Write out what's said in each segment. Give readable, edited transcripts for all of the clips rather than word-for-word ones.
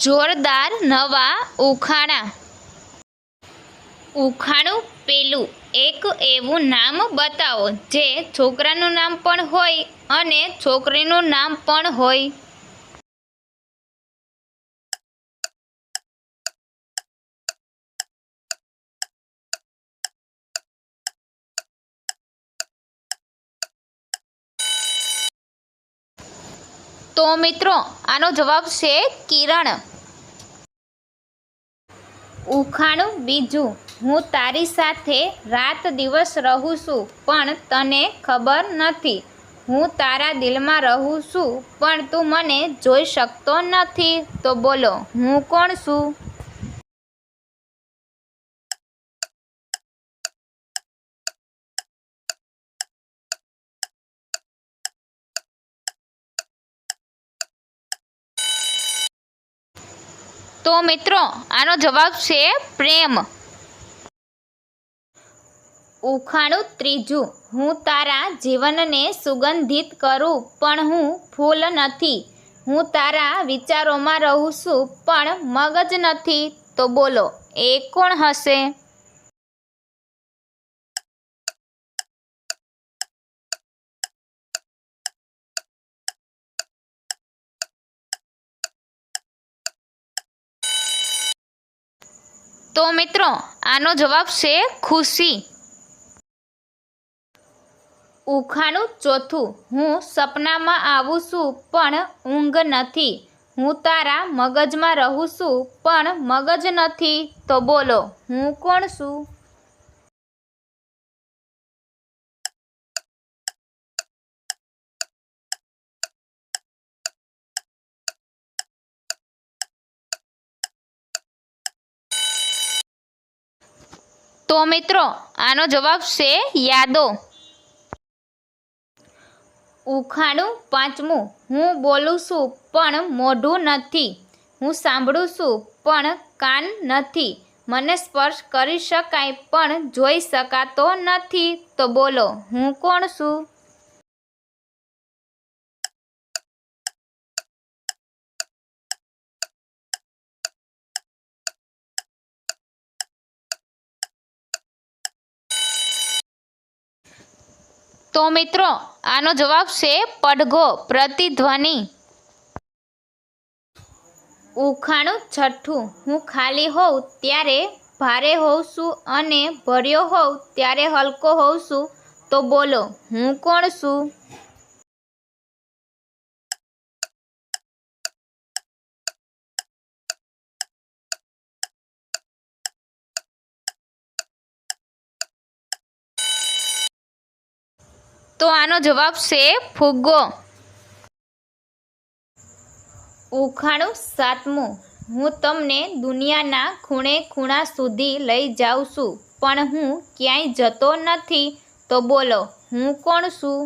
જોરદાર નવા ઉખાણા. ઉખાણું પેલું. એક એવું નામ બતાવો જે છોકરાનું નામ પણ હોય અને છોકરીનું નામ પણ હોય. તો મિત્રો આનો જવાબ છે કિરણ. ઉખાણું બીજું. હું તારી સાથે રાત દિવસ રહું છું પણ તને ખબર નથી. હું તારા દિલમાં રહું છું પણ તું મને જોઈ શકતો નથી. તો બોલો હું કોણ છું? તો મિત્રો આનો જવાબ છે પ્રેમ. ઉખાણું ત્રીજું. હું તારા જીવનને સુગંધિત કરું પણ હું ફૂલ નથી. હું તારા વિચારોમાં રહું છું પણ મગજ નથી. તો બોલો એ કોણ હશે? તો મિત્રો આનો જવાબ છે ખુશી. ઉખાણું ચોથું. હું સપનામાં આવું છું પણ ઊંઘ નથી. હું તારા મગજમાં રહું છું પણ મગજ નથી. તો બોલો હું કોણ છું? તો મિત્રો આનો જવાબ છે યાદો. ઉખાણું પાંચમું. હું બોલું છું પણ મોઢું નથી. હું સાંભળું છું પણ કાન નથી. મને સ્પર્શ કરી શકાય પણ જોઈ શકાતો નથી. તો બોલો હું કોણ છું? તો મિત્રો આનો જવાબ છે પડઘો, પ્રતિધ્વનિ. ઉખાણું છઠ્ઠું. હું ખાલી હોઉં ત્યારે ભારે હોઉં છું અને ભર્યો હોઉં ત્યારે હલકો હોઉં છું. તો બોલો હું કોણ છું? તો આનો જવાબ છે ફુગ્ગો. ઉખાણું સાતમું. હું તમને દુનિયાના ખૂણે ખૂણા સુધી લઈ જાઉં છું પણ હું ક્યાંય જતો નથી. તો બોલો હું કોણ છું?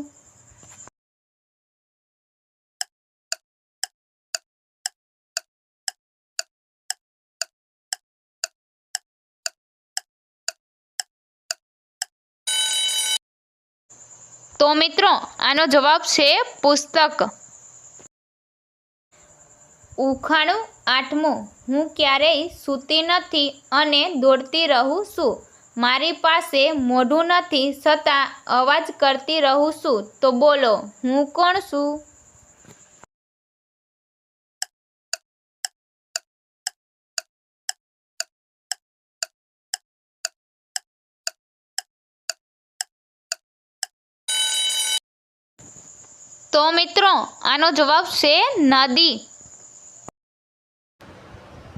તો મિત્રો આનો જવાબ છે પુસ્તક. ઉખાણું આઠમું. હું ક્યારેય સૂતી નથી અને દોડતી રહું છું. મારી પાસે મોઢું નથી છતાં અવાજ કરતી રહું છું. તો બોલો હું કોણ છું? તો મિત્રો આનો જવાબ છે નદી.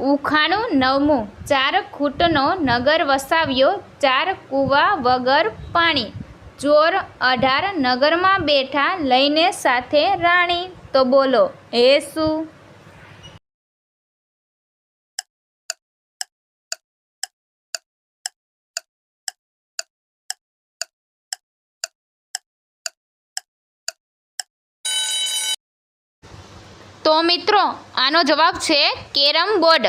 ઉખાણું નવમું. ચાર ખૂંટનો નગર વસાવ્યો, ચાર કૂવા વગર પાણી. ચોર 18 નગરમાં બેઠા, લઈને સાથે રાણી. તો બોલો એ શું? તો મિત્રો આનો જવાબ છે કેરમ બોર્ડ.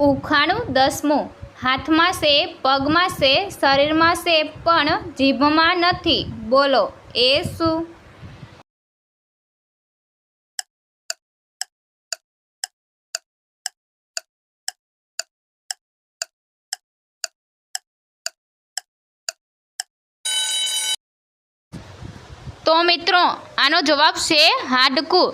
ઉખાણું દસમું. હાથમાં છે, પગમાં છે, શરીરમાં છે પણ જીભમાં નથી. બોલો એ શું? તો મિત્રો આનો જવાબ છે હાડકું.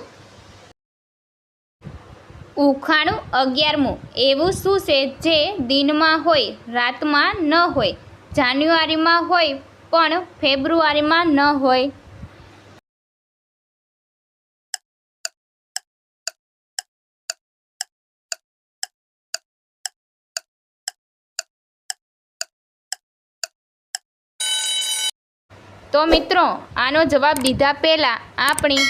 ઉખાણું 11મું. એવું શું છે જે દિનમાં હોય રાતમાં ન હોય, જાન્યુઆરીમાં હોય પણ ફેબ્રુઆરીમાં ન હોય? તો મિત્રો આનો જવાબ દીધા પહેલાં આપણી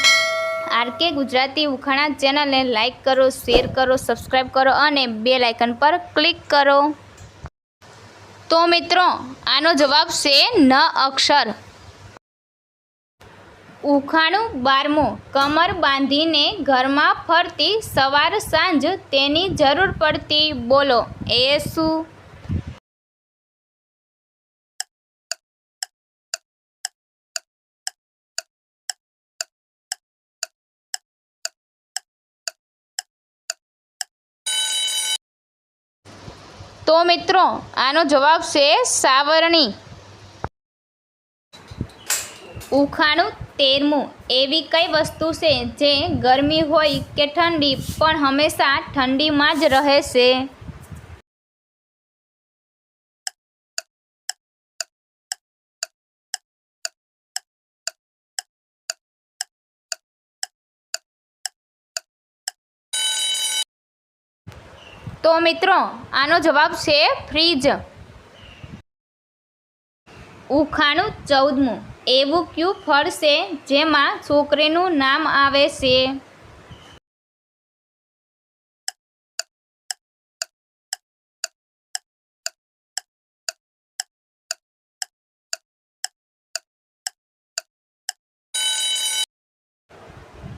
આરકે ગુજરાતી ઉખાણા ચેનલને લાઈક કરો, શેર કરો, સબસ્ક્રાઈબ કરો અને બેલ આઇકન પર ક્લિક કરો. તો મિત્રો આનો જવાબ છે ન અક્ષર. ઉખાણું 12મું. કમર બાંધીને ઘરમાં ફરતી, સવાર સાંજ તેની જરૂર પડતી, બોલો એ શું? તો મિત્રો આનો જવાબ છે સાવરણી. ઉખાણું 13મું. એવી કઈ વસ્તુ છે જે ગરમી હોય કે ઠંડી પણ હંમેશા ઠંડીમાં જ રહે છે? તો મિત્રો આનો જવાબ છે ફ્રીજ. ઉખાણું 14મું. એવું કયું ફળ છે જેમાં છોકરીનું નામ આવે છે?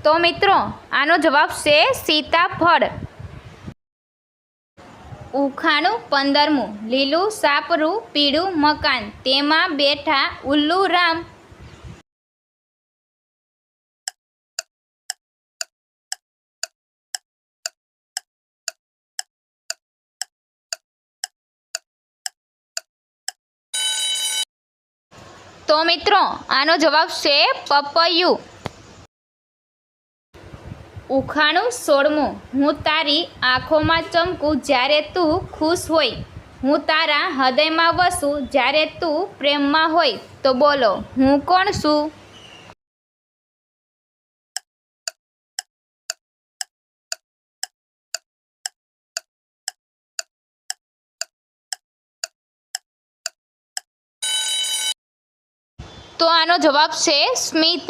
તો મિત્રો આનો જવાબ છે સીતાફળ. ઉખાણું 15મું. લીલું સાપરું, પીળું મકાન, તેમાં બેઠા ઉલ્લુ રામ. તો મિત્રો આનો જવાબ છે પપૈયું. ઉખાણું 16મું. હું તારી આંખોમાં ચમકું જ્યારે તું ખુશ હોય, હું તારા હૃદયમાં વસું જ્યારે તું પ્રેમમાં હોય, તો બોલો હું કોણ છું? તો આનો જવાબ છે સ્મિત.